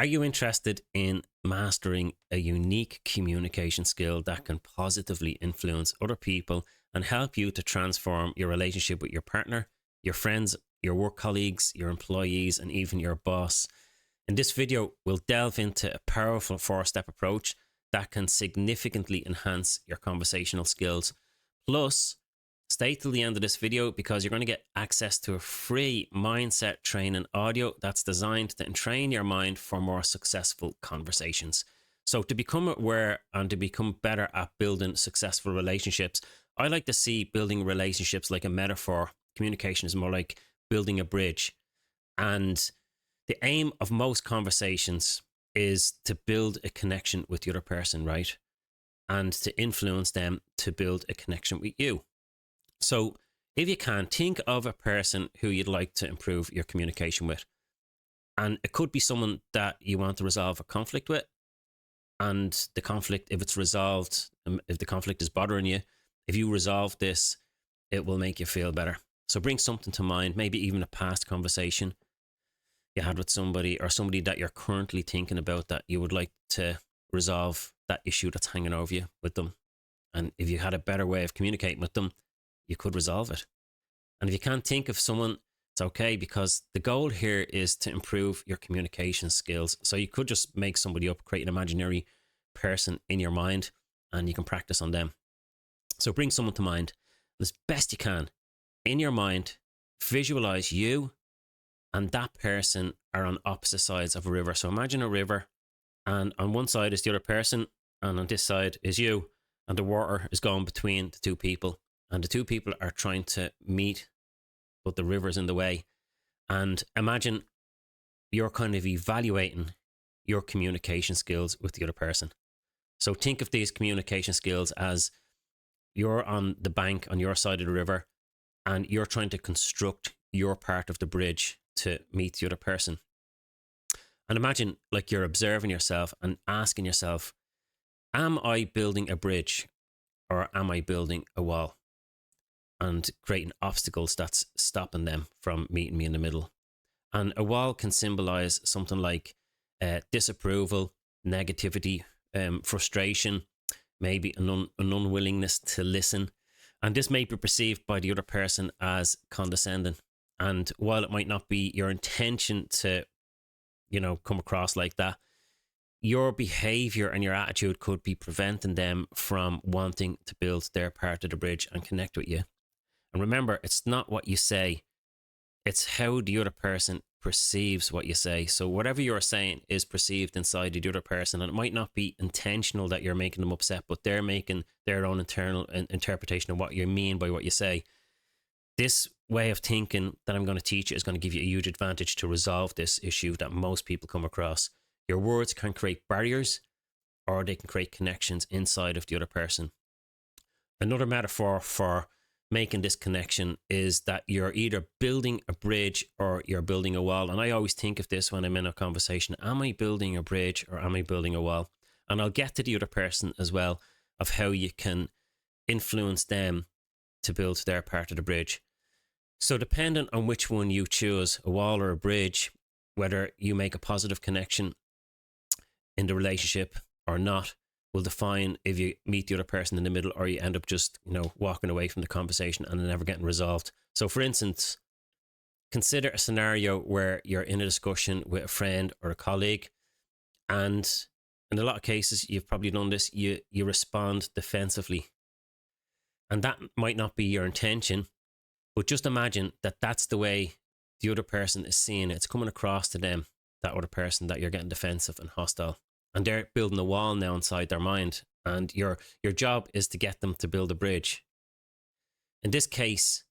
Are you interested in mastering a unique communication skill that can positively influence other people and help you to transform your relationship with your partner, your friends, your work colleagues, your employees, and even your boss? In this video, we'll delve into a powerful four-step approach that can significantly enhance your conversational skills. Plus, stay till the end of this video because you're going to get access to a free mindset training audio that's designed to entrain your mind for more successful conversations. So to become aware and to become better at building successful relationships, I like to see building relationships like a metaphor. Communication is more like building a bridge. And the aim of most conversations is to build a connection with the other person, right? And to influence them to build a connection with you. So if you can, think of a person who you'd like to improve your communication with. And it could be someone that you want to resolve a conflict with. And the conflict, if it's resolved, if the conflict is bothering you, if you resolve this, it will make you feel better. So bring something to mind, maybe even a past conversation you had with somebody or somebody that you're currently thinking about that you would like to resolve that issue that's hanging over you with them. And if you had a better way of communicating with them, you could resolve it. And if you can't think of someone, it's okay, because the goal here is to improve your communication skills. So you could just make somebody up, create an imaginary person in your mind, and you can practice on them. So bring someone to mind as best you can. In your mind, visualize you and that person are on opposite sides of a river. So imagine a river, and on one side is the other person, and on this side is you, and the water is going between the two people. And the two people are trying to meet, but the river's in the way. And imagine you're kind of evaluating your communication skills with the other person. So think of these communication skills as you're on the bank on your side of the river, and you're trying to construct your part of the bridge to meet the other person. And imagine like you're observing yourself and asking yourself, am I building a bridge or am I building a wall? And creating obstacles that's stopping them from meeting me in the middle. And a wall can symbolize something like disapproval, negativity, frustration, maybe an unwillingness to listen. And this may be perceived by the other person as condescending. And while it might not be your intention to, come across like that, your behavior and your attitude could be preventing them from wanting to build their part of the bridge and connect with you. And remember, it's not what you say, it's how the other person perceives what you say. So whatever you're saying is perceived inside the other person, and it might not be intentional that you're making them upset, but they're making their own internal interpretation of what you mean by what you say. This way of thinking that I'm going to teach you is going to give you a huge advantage to resolve this issue that most people come across. Your words can create barriers, or they can create connections inside of the other person. Another metaphor for making this connection is that you're either building a bridge or you're building a wall. And I always think of this when I'm in a conversation. Am I building a bridge or am I building a wall? And I'll get to the other person as well of how you can influence them to build their part of the bridge. So depending on which one you choose, a wall or a bridge, whether you make a positive connection in the relationship or not, will define if you meet the other person in the middle or you end up just, walking away from the conversation and never getting resolved. So for instance, consider a scenario where you're in a discussion with a friend or a colleague, and in a lot of cases, you've probably done this, you respond defensively. And that might not be your intention, but just imagine that that's the way the other person is seeing it. It's coming across to them, that other person, that you're getting defensive and hostile. And they're building a wall now inside their mind. And your job is to get them to build a bridge. In this case,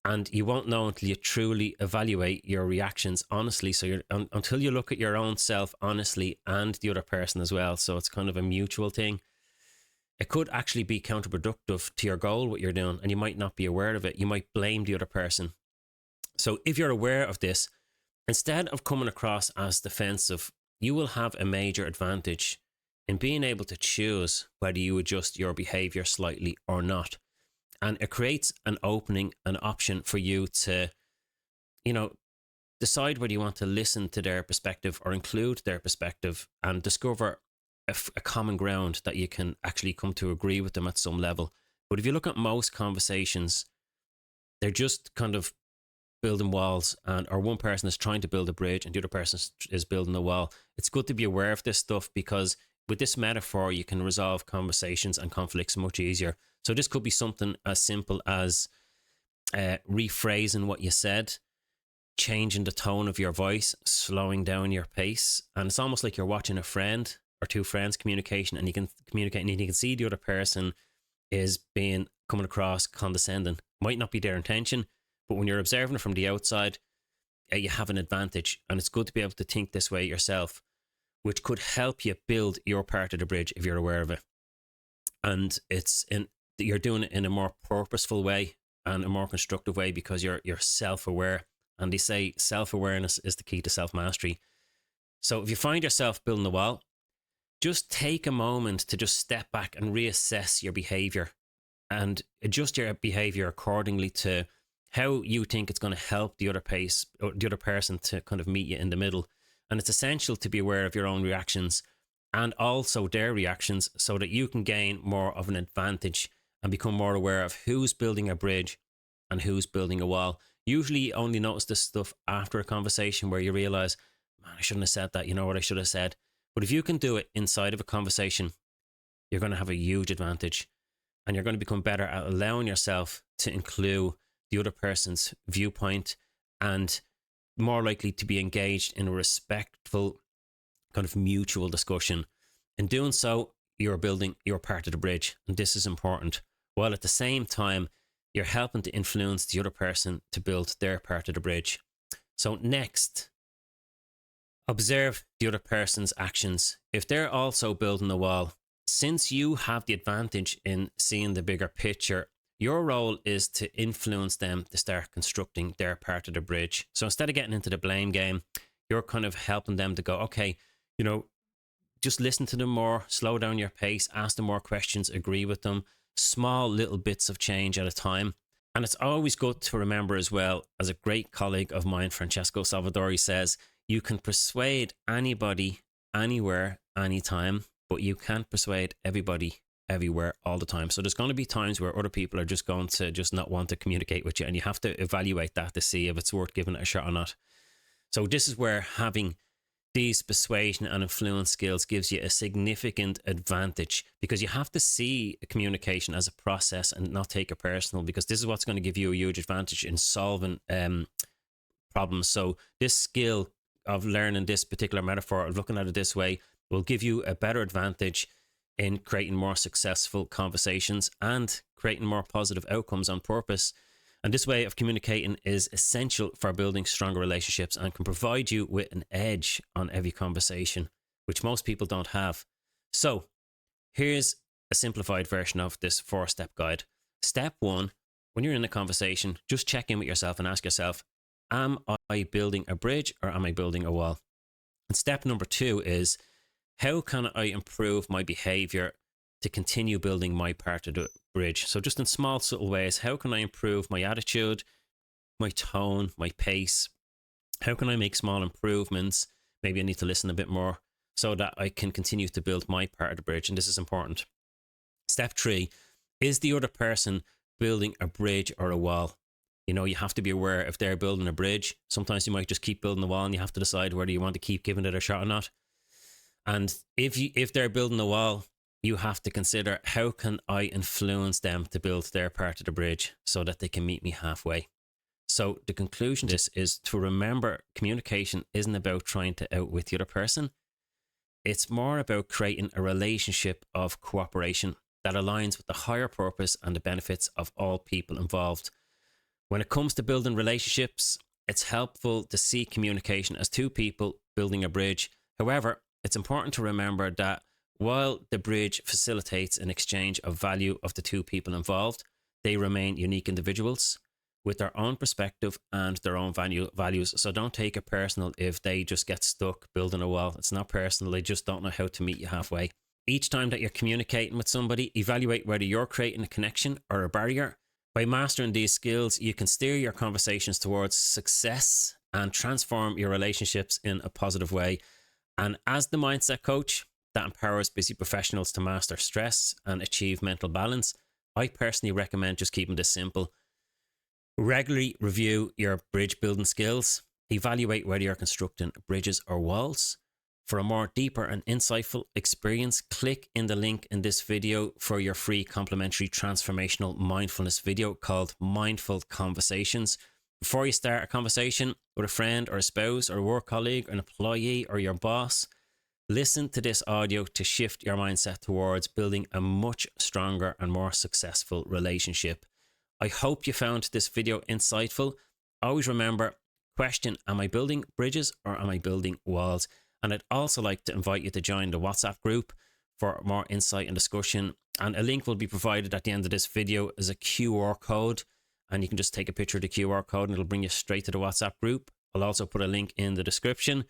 and you won't know until you truly evaluate your reactions honestly. So until you look at your own self honestly and the other person as well. So it's kind of a mutual thing. It could actually be counterproductive to your goal, what you're doing, and you might not be aware of it. You might blame the other person. So if you're aware of this, instead of coming across as defensive, you will have a major advantage in being able to choose whether you adjust your behavior slightly or not. And it creates an opening, an option for you to, decide whether you want to listen to their perspective or include their perspective and discover a common ground that you can actually come to agree with them at some level. But if you look at most conversations, they're just kind of building walls, or one person is trying to build a bridge and the other person is building a wall. It's good to be aware of this stuff, because with this metaphor, you can resolve conversations and conflicts much easier. So this could be something as simple as rephrasing what you said, changing the tone of your voice, slowing down your pace. And it's almost like you're watching a friend or two friends communication, and you can communicate and you can see the other person is coming across condescending. Might not be their intention, but when you're observing it from the outside, you have an advantage. And it's good to be able to think this way yourself, which could help you build your part of the bridge if you're aware of it. And you're doing it in a more purposeful way and a more constructive way, because you're self-aware. And they say self-awareness is the key to self-mastery. So if you find yourself building a wall, just take a moment to just step back and reassess your behavior and adjust your behavior accordingly to how you think it's going to help the other person to kind of meet you in the middle. And it's essential to be aware of your own reactions and also their reactions, so that you can gain more of an advantage and become more aware of who's building a bridge and who's building a wall. Usually you only notice this stuff after a conversation where you realize, man, I shouldn't have said that. You know what I should have said? But if you can do it inside of a conversation, you're going to have a huge advantage, and you're going to become better at allowing yourself to include the other person's viewpoint, and more likely to be engaged in a respectful kind of mutual discussion. In doing so, you're building your part of the bridge, and this is important, while at the same time you're helping to influence the other person to build their part of the bridge. So next, observe the other person's actions. If they're also building a wall, since you have the advantage in seeing the bigger picture, your role is to influence them to start constructing their part of the bridge. So instead of getting into the blame game, you're kind of helping them to go, okay, just listen to them more, slow down your pace, ask them more questions, agree with them, small little bits of change at a time. And it's always good to remember as well, as a great colleague of mine, Francesco Salvadori, says, you can persuade anybody, anywhere, anytime, but you can't persuade everybody, everywhere, all the time. So there's going to be times where other people are just going to just not want to communicate with you, and you have to evaluate that to see if it's worth giving it a shot or not. So this is where having these persuasion and influence skills gives you a significant advantage, because you have to see communication as a process and not take it personal, because this is what's going to give you a huge advantage in solving problems. So this skill of learning this particular metaphor, of looking at it this way, will give you a better advantage in creating more successful conversations and creating more positive outcomes on purpose. And this way of communicating is essential for building stronger relationships and can provide you with an edge on every conversation, which most people don't have. So here's a simplified version of this 4-step guide. Step 1, when you're in a conversation, just check in with yourself and ask yourself, am I building a bridge or am I building a wall? And step number 2 is, how can I improve my behavior to continue building my part of the bridge? So just in small, subtle ways, how can I improve my attitude, my tone, my pace? How can I make small improvements? Maybe I need to listen a bit more so that I can continue to build my part of the bridge. And this is important. Step 3, is the other person building a bridge or a wall? You have to be aware if they're building a bridge. Sometimes you might just keep building the wall and you have to decide whether you want to keep giving it a shot or not. And if they're building a wall, you have to consider, how can I influence them to build their part of the bridge so that they can meet me halfway? So the conclusion to this is to remember, communication isn't about trying to outwit the other person. It's more about creating a relationship of cooperation that aligns with the higher purpose and the benefits of all people involved. When it comes to building relationships, it's helpful to see communication as two people building a bridge. However, it's important to remember that while the bridge facilitates an exchange of value of the two people involved, they remain unique individuals with their own perspective and their own values. So don't take it personal if they just get stuck building a wall. It's not personal. They just don't know how to meet you halfway. Each time that you're communicating with somebody, evaluate whether you're creating a connection or a barrier. By mastering these skills, you can steer your conversations towards success and transform your relationships in a positive way. And as the mindset coach that empowers busy professionals to master stress and achieve mental balance, I personally recommend just keeping this simple. Regularly review your bridge building skills. Evaluate whether you're constructing bridges or walls. For a more deeper and insightful experience, click in the link in this video for your free complimentary transformational mindfulness video called Mindful Conversations. Before you start a conversation with a friend or a spouse or a work colleague, an employee or your boss, listen to this audio to shift your mindset towards building a much stronger and more successful relationship. I hope you found this video insightful. Always remember, question, am I building bridges or am I building walls? And I'd also like to invite you to join the WhatsApp group for more insight and discussion. And a link will be provided at the end of this video as a QR code. And you can just take a picture of the QR code and it'll bring you straight to the WhatsApp group. I'll also put a link in the description.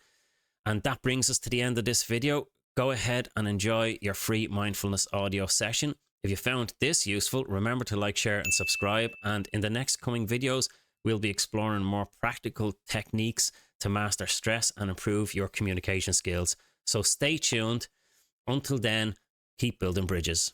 And that brings us to the end of this video. Go ahead and enjoy your free mindfulness audio session. If you found this useful, remember to like, share and subscribe. And in the next coming videos, we'll be exploring more practical techniques to master stress and improve your communication skills. So stay tuned. Until then, keep building bridges.